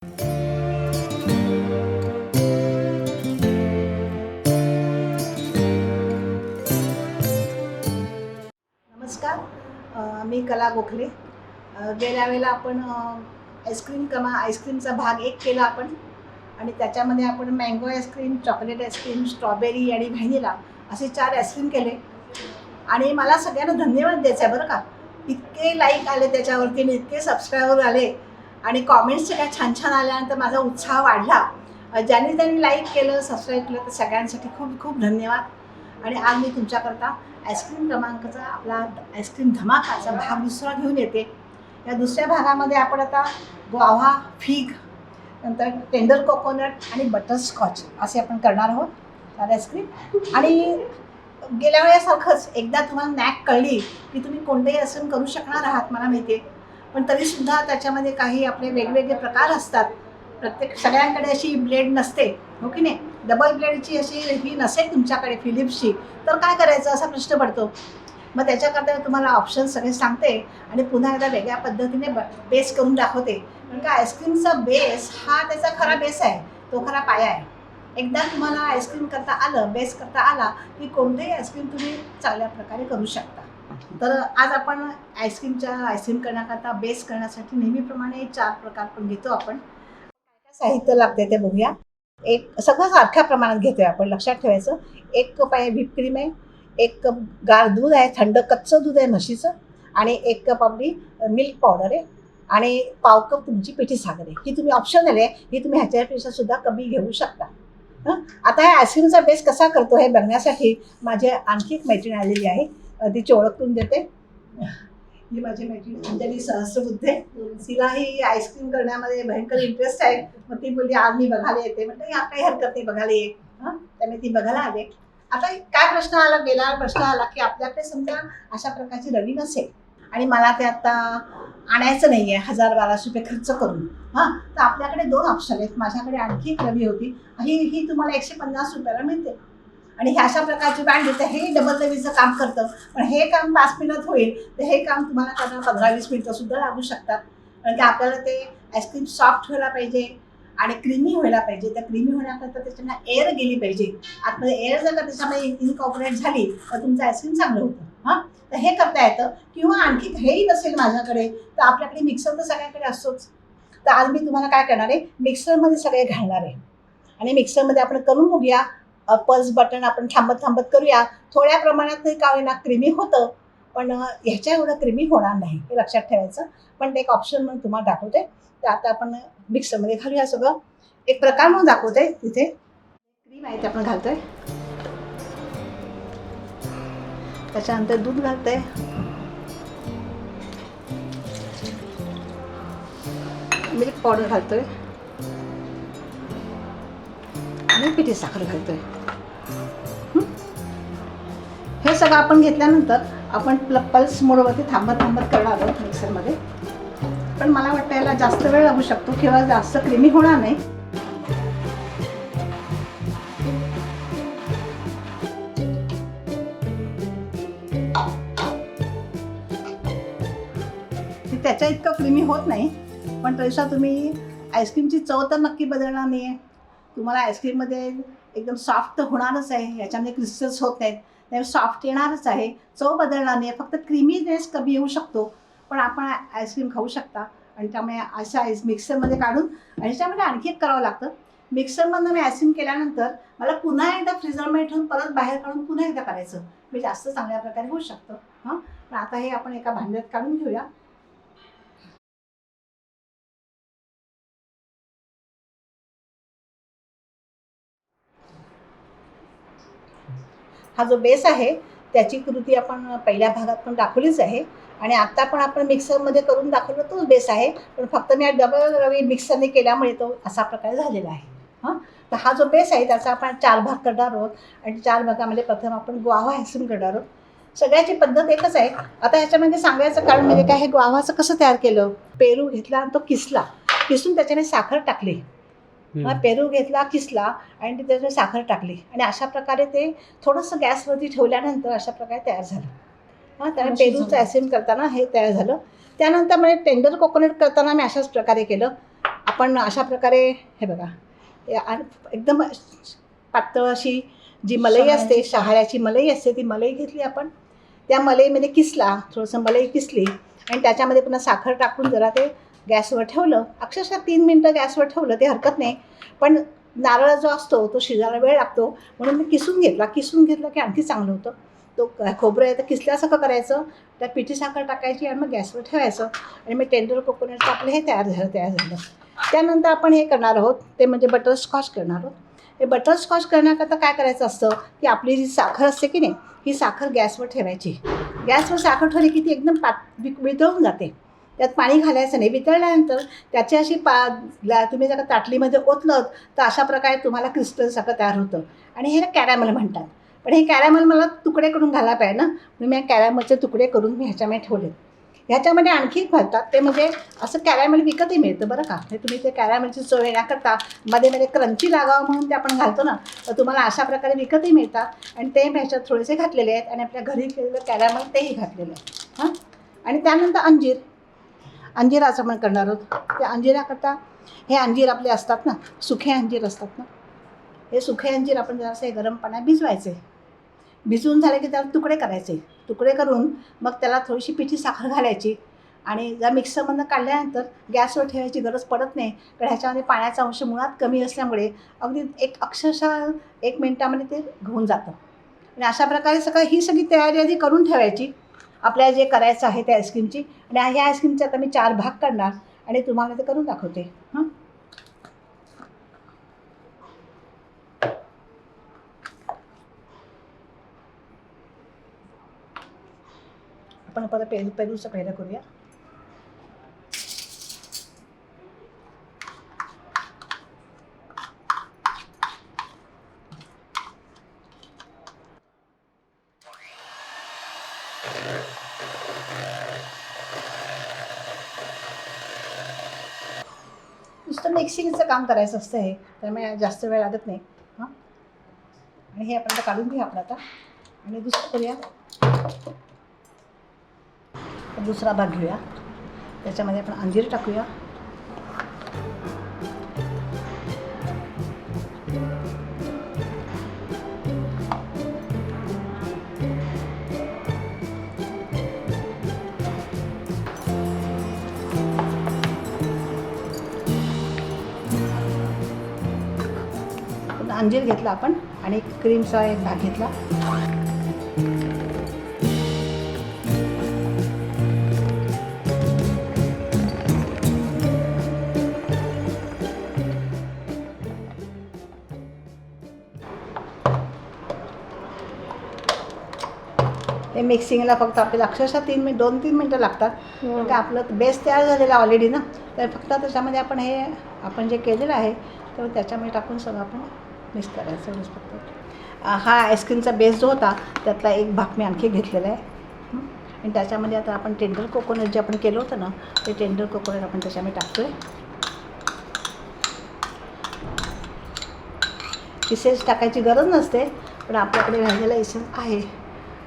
नमस्कार, मी कला गोखले. गेल्या वेळेला आपण आईस्क्रीमचा भाग 1 केला आपण आणि त्याच्यामध्ये आपण mango ice cream, chocolate ice cream, strawberry आणि व्हॅनिला असे 4 आईस्क्रीम केले. आणि मला सगळ्यांना धन्यवाद द्यायचा आहे बरं का. इतके लाईक आले त्याच्यावरती आणि इतके सबस्क्रायबर आले आणि कॉमेंट्स सगळ्या छान छान आल्यानंतर माझा उत्साह वाढला. ज्यांनी त्यांनी लाईक केलं, सबस्क्राईब केलं तर सगळ्यांसाठी खूप खूप धन्यवाद. आणि आज मी तुमच्याकरता आईस्क्रीम क्रमांकाचा आपला आईस्क्रीम धमाकाचा भाग 2 घेऊन येते. या दुसऱ्या भागामध्ये आपण आता ग्वाव्हा, फिग, नंतर टेंडर कोकोनट आणि बटरस्कॉच असे आपण करणार आहोत 4 आईस्क्रीम. आणि गेल्या वेळेसारखंच एकदा तुम्हाला नॅक कळली की तुम्ही कोणतेही आईस्क्रीम करू शकणार आहात मला माहिती आहे. पण तरीसुद्धा त्याच्यामध्ये काही आपले वेगवेगळे प्रकार असतात. सगळ्यांकडे अशी ब्लेड नसते, हो की नाही. डबल ब्लेडची अशी ही नसेल तुमच्याकडे फिलिप्सची, तर काय करायचं असा प्रश्न पडतो. मग त्याच्याकरता तुम्हाला ऑप्शन सगळे सांगते आणि पुन्हा एकदा वेगळ्या पद्धतीने बेस करून दाखवते. कारण का आईस्क्रीमचा बेस हा त्याचा खरा बेस आहे, तो खरा पाया आहे. एकदा तुम्हाला आईस्क्रीम करता आलं, बेस करता आला की कोणतेही आईस्क्रीम तुम्ही चांगल्या प्रकारे करू शकता. तर आज आपण आईस्क्रीम करण्याकरता बेस करण्यासाठी नेहमीप्रमाणे 4 प्रकार पण घेतो आपण. काय साहित्य लागते ते बघूया. सगळं सारख्या प्रमाणात घेतोय आपण, लक्षात ठेवायचं. 1 कप आहे व्हिप क्रीम आहे, 1 कप गार दूध आहे, थंड कच्चं दूध आहे म्हशीचं, आणि 1 कप आपली मिल्क पावडर आहे, आणि पाव कप तुमची पिठी साखर आहे. ही तुम्ही ऑप्शनल आहे, ही तुम्ही ह्याच्यापेक्षा सुद्धा कमी घेऊ शकता. आता ह्या आईस्क्रीमचा बेस कसा करतो हे बघण्यासाठी माझी आणखी एक मैत्रीण आलेली आहे. तिची ओळख करून देते. ही माझी मैत्रीण अंजली सहस्रबुद्धे. तिलाही आईस्क्रीम करण्यामध्ये भयंकर इंटरेस्ट आहे. मग ती बोलली आज मी बघायला येते. म्हटलं या काही हरकत नाही, बघायला ये. त्यामुळे ती बघायला आले. आता काय प्रश्न आला, गेला प्रश्न आला की आपल्याकडे समजा अशा प्रकारची रवी नसेल आणि मला ते आता आणायचं नाही आहे 1000-1200 रुपये खर्च करून. तर आपल्याकडे 2 ऑप्शन आहेत. माझ्याकडे आणखी एक रवी होती, ही तुम्हाला 150 रुपयाला मिळते. आणि ह्या अशा प्रकारची ब्रँड देते. हे डबल रवीचं काम करतं, पण हे काम 5 मिनिटात होईल, तर हे काम तुम्हाला करताना 15-20 मिनिटं सुद्धा लागू शकतात. कारण की आपल्याला ते आईस्क्रीम सॉफ्ट व्हायला पाहिजे आणि क्रीमी व्हायला पाहिजे. त्या क्रीमी होण्याकरता त्याच्यामध्ये एअर गेली पाहिजे. आतमध्ये एअर जर का त्याच्यामध्ये इनकॉर्पोरेट झाली तर तुमचं आईस्क्रीम चांगलं होतं. तर हे करता येतं. किंवा आणखी हेही नसेल माझ्याकडे तर आपल्याकडे मिक्सर तर सगळ्यांकडे असतोच. तर आज मी तुम्हाला काय करणार आहे, मिक्सरमध्ये सगळे घालणार आहे आणि मिक्सरमध्ये आपण करून बघूया. पल्स बटन आपण थांबत करूया. थोड्या प्रमाणात नाही का होईना क्रीमी होतं, पण ह्याच्या एवढं क्रीमी होणार नाही, हे लक्षात ठेवायचं. पण ते एक ऑप्शन म्हणून तुम्हाला दाखवते. तर आता आपण मिक्सरमध्ये घालूया सगळं. एक प्रकार म्हणून दाखवते. तिथे क्रीम आहे ते आपण घालतोय, त्याच्यानंतर दूध घालतोय, मिल्क पावडर घालतोय आणि पिठी साखर घालतोय. हे सगळं आपण घेतल्यानंतर आपण पल्स मोडवरती थांबत करणार आहोत मिक्सरमध्ये. पण मला वाटतं याला जास्त वेळ लागू शकतो किंवा जास्त क्रीमी होणार नाही. त्याच्या इतकं क्रीमी होत नाही, पण तरीसा तुम्ही आईस्क्रीमची चव तर नक्की बदलणार नाही आहे. तुम्हाला आईस्क्रीममध्ये एकदम सॉफ्ट तर होणारच आहे, याच्यामध्ये क्रिस्टल्स होत नाहीत, त्यामुळे सॉफ्ट येणारच आहे. चव बदलणार नाही, फक्त क्रीमीनेस कमी येऊ शकतो. पण आपण आईस्क्रीम खाऊ शकता. आणि त्यामुळे अशा मिक्सरमध्ये काढून, आणि त्यामध्ये आणखी एक करावं लागतं. मिक्सरमधनं मी आईस्क्रीम केल्यानंतर मला पुन्हा एकदा फ्रीजरमध्ये ठेवून परत बाहेर काढून पुन्हा एकदा करायचं, मी जास्त चांगल्या प्रकारे होऊ शकतं. पण आता हे आपण एका भांड्यात काढून घेऊया. हा जो बेस आहे त्याची कृती आपण पहिल्या भागात पण दाखवलीच आहे, आणि आत्ता पण आपण मिक्सरमध्ये करून दाखवलं तोच बेस आहे. पण फक्त मी डबल रवी मिक्सरने केल्यामुळे तो असा प्रकारे झालेला आहे. तर हा जो बेस आहे त्याचा आपण 4 भाग करणार आहोत. आणि 4 भागामध्ये प्रथम आपण ग्वाव्हा आईस्क्रीम करणार आहोत. सगळ्याची पद्धत एकच आहे. आता ह्याच्यामध्ये सांगायचं कारण म्हणजे काय, हे ग्वाव्हाचं कसं तयार केलं. पेरू घेतला आणि तो किसून त्याच्याने साखर टाकली. पेरू घेतला, किसला, आणि त्याच्यात साखर टाकली, आणि अशा प्रकारे ते थोडंसं गॅसवरती ठेवल्यानंतर अशा प्रकारे तयार झालं. त्याला पेरूचं आईस्क्रीम करताना हे तयार झालं. त्यानंतर म्हणजे टेंडर कोकोनट करताना मी अशाच प्रकारे केलं. आपण अशा प्रकारे हे बघा, एकदम पातळ अशी जी मलई असते, शहाळ्याची मलई असते, ती मलई घेतली आपण. त्या मलईमध्ये किसला, थोडंसं मलई किसली आणि त्याच्यामध्ये पुन्हा साखर टाकून जरा ते गॅसवर ठेवलं. अक्षरशः 3 मिनटं गॅसवर ठेवलं ते हरकत नाही, पण नारळ जो असतो तो शिजायला वेळ लागतो, म्हणून मी किसून घेतलं की आणखी चांगलं होतं. तो खोबरं आहे तर किसल्यासारखं करायचं, त्यात पिठी साखर टाकायची आणि मग गॅसवर ठेवायचं आणि मग टेंडर कोकोनटचं आपलं हे तयार झालं. त्यानंतर आपण हे करणार आहोत ते म्हणजे बटरस्कॉच करणार आहोत. हे बटरस्कॉच करण्याकरता काय करायचं असतं की आपली जी साखर असते की नाही, ही साखर गॅसवर ठेवायची. गॅसवर साखर ठेवली की ती एकदम वितळून जाते. त्यात पाणी घालायचं नाही. वितळल्यानंतर त्याची अशी तुम्ही जर का ताटलीमध्ये ओतलं तर अशा प्रकारे तुम्हाला क्रिस्टलसारखं तयार होतं आणि हे कॅरॅमल म्हणतात. पण हे कॅरॅमल मला तुकडे करून घालायला पाहिजे ना, म्हणून मी कॅरॅमलचे तुकडे करून मी ह्याच्यामध्ये ठेवले. ह्याच्यामध्ये आणखी घालतात ते म्हणजे असं कॅरॅमल विकतही मिळतं बरं का. हे तुम्ही ते कॅरॅमलची चव येण्याकरता मध्ये मध्ये क्रंची लागावं म्हणून ते आपण घालतो ना, तर तुम्हाला अशा प्रकारे विकतही मिळतात आणि ते ह्याच्यात थोडेसे घातलेले आहेत आणि आपल्या घरी केलेलं कॅरॅमल तेही घातलेलं आहे. आणि त्यानंतर अंजिराचं आपण करणार आहोत. त्या अंजिराकरता हे अंजीर आपले असतात ना, सुखे अंजीर असतात ना, हे सुखे अंजीर आपण जरासं हे गरम पाण्यात भिजवायचे. भिजवून झाले की त्याला तुकडे करायचे. तुकडे करून मग त्याला थोडीशी पिठी साखर घालायची आणि जर मिक्सरमधून काढल्यानंतर गॅसवर ठेवायची गरज पडत नाही, कारण ह्याच्यामध्ये पाण्याचा अंश मुळात कमी असल्यामुळे अगदी अक्षरशः 1 मिनिटामध्ये ते होऊन जातं. आणि अशा प्रकारे ही सगळी तयारी आधी करून ठेवायची आपल्याला जे करायचं आहे त्या आईस्क्रीमची. आणि ह्या आईस्क्रीमचे आता मी 4 भाग करणार आणि तुम्हाला ते करून दाखवते. आपण परत पेरूचं पहिलं करूया. नुसतं मिक्सिंगचं काम करायचं असतं हे, त्यामुळे जास्त वेळ लागत नाही. आणि हे आपण काढून घेऊ आपलं आता आणि दुसरं करूया. दुसरा भाग घेऊया. त्याच्यामध्ये आपण अंजीर टाकूया. अंजीर घेतला आपण आणि क्रीमचा एक भाग घेतला. हे मिक्सिंगला फक्त आपल्याला अक्षरशः 2-3 मिनटं लागतात. कारण आपलं बेस तयार झालेला ऑलरेडी ना, तर फक्त त्याच्यामध्ये आपण जे केलेलं आहे तर त्याच्यामध्ये टाकून सगळं आपण मिक्स करायचं एवढंच फक्त. हा आईस्क्रीमचा बेस जो होता त्यातला एक भाग मी आणखी घेतलेला आहे. आणि त्याच्यामध्ये आता आपण टेंडर कोकोनट जे आपण केलं होतं ना, ते टेंडर कोकोनट आपण त्याच्यामध्ये टाकतो आहे. इसेन्स टाकायची गरज नसते, पण आपल्याकडे व्हॅनिला इसेन्स आहे,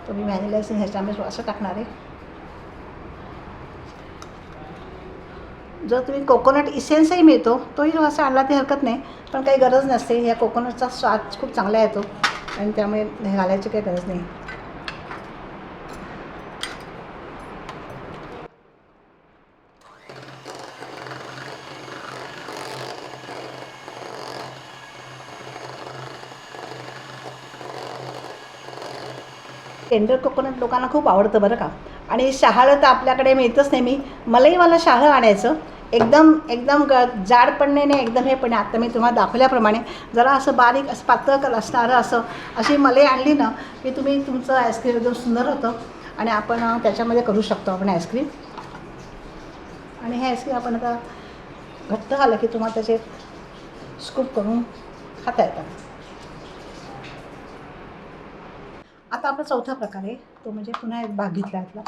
तर मी व्हॅनिला इसेन्स ह्याच्यामध्ये असं टाकणार आहे. जर तुम्ही कोकोनट इसेन्सही मिळतो तोही असा आणला ती हरकत नाही, पण काही गरज नसते. ह्या कोकोनटचा स्वाद खूप चांगला येतो आणि त्यामुळे हे घालायची काही गरज नाही. टेंडर कोकोनट लोकांना खूप आवडतं बरं का. आणि शहाळं तर आपल्याकडे मिळतच नाही. मी मलईवाला शहाळं आणायचं, एकदम जाड पण नाही एकदम हे पण. आता मी तुम्हाला दाखवल्याप्रमाणे जरा असं बारीक असं पातळ असणारं अशी मलई आणली ना की तुम्ही तुमचं आईस्क्रीम एकदम सुंदर होतं आणि आपण त्याच्यामध्ये करू शकतो आपण आईस्क्रीम. आणि हे आईस्क्रीम आपण आता घट्ट झालं की तुम्हाला त्याचे स्कूप करून खाता येतात. आता आपला चौथा प्रकार आहे तो म्हणजे पुन्हा एक भाग घेतला यातला.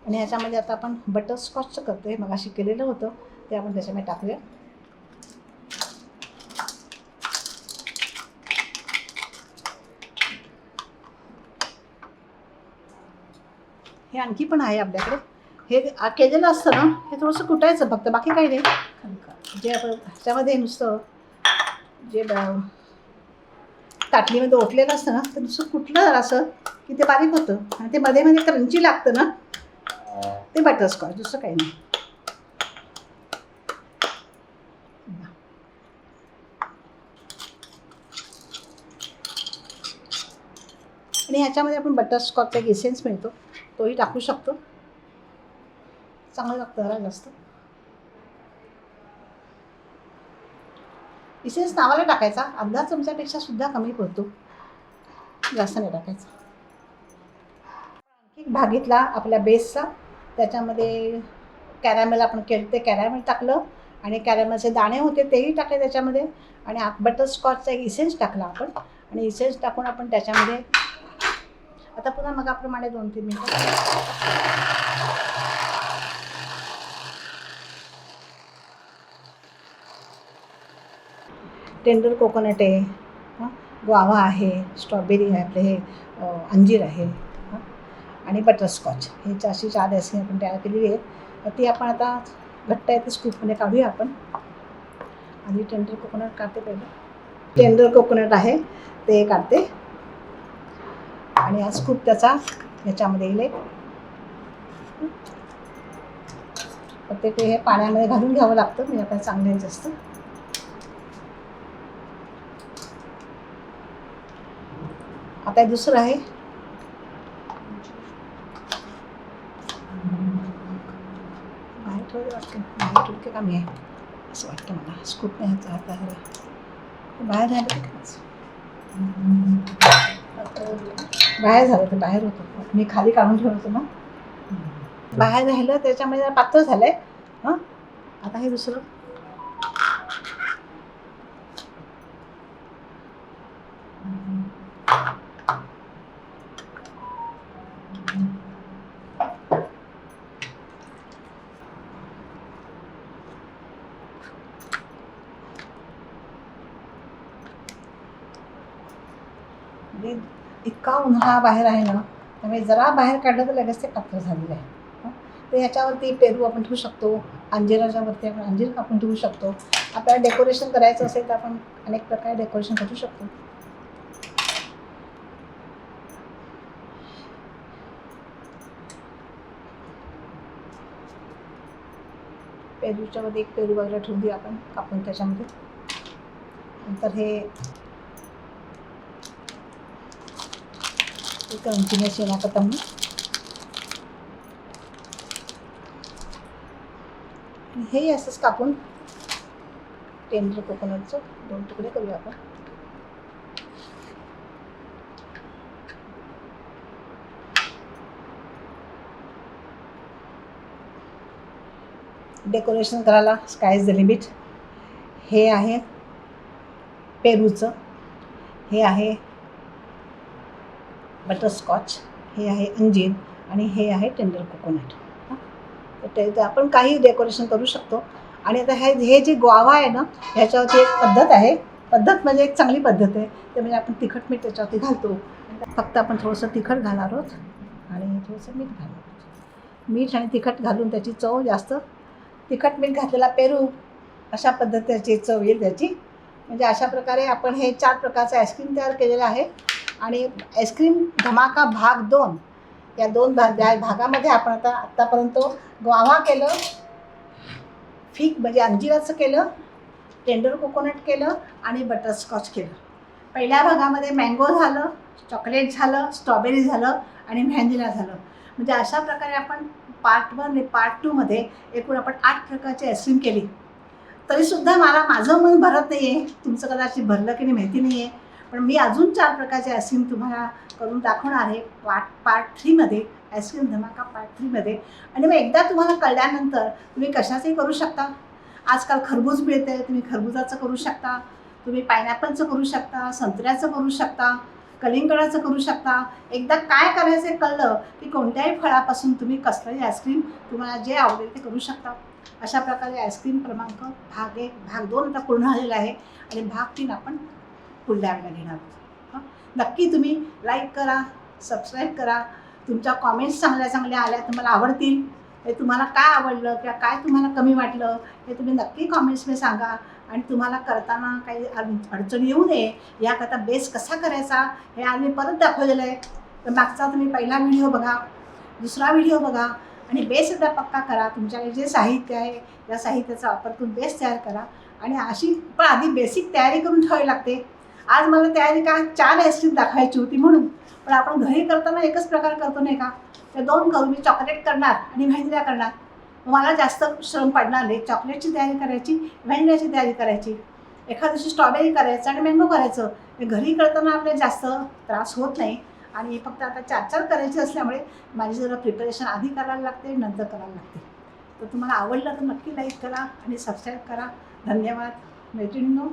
आणि ह्याच्यामध्ये आता आपण बटरस्कॉचचं करतोय, मगाशी केलेलं होतं ते आपण त्याच्यामध्ये टाकूया. हे आणखी पण आहे आपल्याकडे. हे केलेलं असतं ना, हे थोडंसं कुटायचं फक्त, बाकी काही नाही. जे आपण ह्याच्यामध्ये नुसतं जे ताटलीमध्ये ओतलेलं असतं ना, तर नुसतं कुठलं जरा असं की ते बारीक होतं आणि ते मध्ये मध्ये क्रंची लागतं ना, ते बटरस्कॉच, दुसरं काही नाही. आणि ह्याच्यामध्ये आपण बटरस्कॉचचा एक इसेन्स मिळतो, तोही टाकू शकतो. चांगलं लागतं जरा जास्त. इसेन्स नावाला टाकायचा, अर्धा चमच्यापेक्षा सुद्धा कमी पडतो, जास्त नाही टाकायचा. आणखी भाग घेतला आपल्या बेसचा, त्याच्यामध्ये कॅरॅमेल आपण केलं ते कॅरॅमेल टाकलं आणि कॅरॅमेलचे दाणे होते तेही टाकले त्याच्यामध्ये आणि बटरस्कॉचचा एक इसेन्स टाकला आपण आणि इसेन्स टाकून आपण त्याच्यामध्ये आता पुन्हा मगाप्रमाणे 2-3 मिनिटं टेंडर कोकोनट आहे, ग्वावा आहे, स्ट्रॉबेरी आहे, आपले हे अंजीर आहे आणि बटरस्कॉच, ही अशी 4 आईस्क्रीम आपण तयार केलेली आहे. ती आपण आता घट्ट आहे ते स्कूपमध्ये काढूया आपण. आधी टेंडर कोकोनट काढते. पहिलं टेंडर कोकोनट आहे ते काढते आणि हा स्कूप त्याचा ह्याच्यामध्ये येईल. ते हे पाण्यामध्ये घालून घ्यावं लागतं, म्हणजे आपल्याला चांगलं जास्त. आता दुसरं आहे, बाहेर ठेवलं वाटतं, बाहेर ठेवलं कमी आहे असं वाटतं मला. स्कूप नाही ह्याचा हात आहे, बाहेर झालं ते बाहेर झालं, ते बाहेर होतं, मी खाली काढून ठेवलं होतं ना, बाहेर राहिलं त्याच्यामध्ये पातळ झालं आहे. हां, आता हे दुसरं म्हणजे इतका उन्हाळा बाहेर आहे ना, त्यामुळे जरा बाहेर काढलं तर लगेच ते पातळ झालेलं आहे. तर ह्याच्यावरती पेरू आपण ठेवू शकतो, अंजिराच्या वरती आपण अंजीर कापून ठेवू शकतो. आपल्याला डेकोरेशन करायचं असेल तर आपण अनेक प्रकारे डेकोरेशन करू शकतो. पेरूच्या मध्ये एक पेरू वगैरे ठेवून देऊ आपण कापून त्याच्यामध्ये. नंतर हे क्रंचीनेस येण्याकरता म्हणून हे असंच कापून टेंडर कोकोनटचं 2 तुकडे करूया आपण. डेकोरेशन करायला स्काय इज द लिमिट. हे आहे पेरूचं, हे आहे बटरस्कॉच, हे आहे अंजीर आणि हे आहे टेंडर कोकोनट. तर आपण काही डेकोरेशन करू शकतो. आणि आता हे जे ग्वावा आहे ना, ह्याच्यावरती एक पद्धत आहे, पद्धत म्हणजे एक चांगली पद्धत आहे, ते म्हणजे आपण तिखट मीठ त्याच्यावरती घालतो. फक्त आपण थोडंसं तिखट घालणार आहोत आणि थोडंसं मीठ घालणार आहोत. मीठ आणि तिखट घालून त्याची चव जास्त, तिखट मीठ घातलेला पेरू अशा पद्धतीची चव येईल त्याची. म्हणजे अशा प्रकारे आपण हे 4 प्रकारचं आईस्क्रीम तयार केलेलं आहे. आणि आईस्क्रीम धमाका भाग 2 या 2 भागामध्ये आपण आत्तापर्यंत ग्वावा केलं, फिग म्हणजे अंजिराचं केलं, टेंडर कोकोनट केलं आणि बटरस्कॉच केलं. पहिल्या भागामध्ये मँगो झालं, चॉकलेट झालं, स्ट्रॉबेरी झालं आणि व्हॅनिला झालं. म्हणजे अशा प्रकारे आपण पार्ट 1 आणि पार्ट 2मध्ये एकूण आपण 8 प्रकारची आईस्क्रीम केली. तरीसुद्धा माझं मन भरत नाही आहे, तुमचं कदाचित भरलं की नाही माहिती नाही आहे. पण मी अजून 4 प्रकारचे आईस्क्रीम तुम्हाला करून दाखवणार आहे पार्ट 3मध्ये, आईस्क्रीम धमाका पार्ट 3मध्ये. आणि मग एकदा तुम्हाला कळल्यानंतर तुम्ही कशाचंही करू शकता. आजकाल खरबूज मिळते, तुम्ही खरबुजाचं करू शकता, तुम्ही पायनॅपलचं करू शकता, संत्र्याचं करू शकता, कलिंगडाचं करू शकता. एकदा काय करायचं कळलं की कोणत्याही फळापासून तुम्ही कसलंही आईस्क्रीम तुम्हाला जे आवडेल ते करू शकता. अशा प्रकारे आईस्क्रीम क्रमांक भाग 1 भाग 2 आता पूर्ण झालेला आहे आणि भाग 3 आपण पुढल्या वेळेला घेणार आहोत. नक्की तुम्ही लाईक करा, सबस्क्राईब करा, तुमच्या कॉमेंट्स चांगल्या चांगल्या आल्या तुम्हाला आवडतील, हे तुम्हाला काय आवडलं किंवा काय तुम्हाला कमी वाटलं हे तुम्ही नक्की कॉमेंट्समध्ये सांगा. आणि तुम्हाला करताना काही अडचण येऊ नये याकरता बेस कसा करायचा हे आज मी परत दाखवलेलं आहे. तर मागचा तुम्ही पहिला व्हिडिओ बघा, दुसरा व्हिडिओ बघा आणि बेस एकदा पक्का करा. तुमच्याकडे जे साहित्य आहे त्या साहित्याचा वापर करून बेस तयार करा. आणि अशी पण आधी बेसिक तयारी करून ठेवावी लागते. आज मला तयारी का 4 आईस्क्रीम दाखवायची होती म्हणून, पण आपण घरी करताना एकच प्रकार करतो नाही का, त्या 2 करू. मी चॉकलेट करणार आणि व्हॅनिला करणार, मला जास्त श्रम पडणार नाही. चॉकलेटची तयारी करायची, व्हॅनिलाची तयारी करायची, एखाद्या दिवशी स्ट्रॉबेरी करायचं आणि मँगो करायचं. हे घरी करताना आपल्याला जास्त त्रास होत नाही. आणि फक्त आता 4-4 करायचे असल्यामुळे माझी जरा प्रिपरेशन आधी करायला लागते, नंतर करायला लागते. तर तुम्हाला आवडलं तर नक्की लाईक करा आणि सबस्क्राईब करा. धन्यवाद मैत्रिणींनो.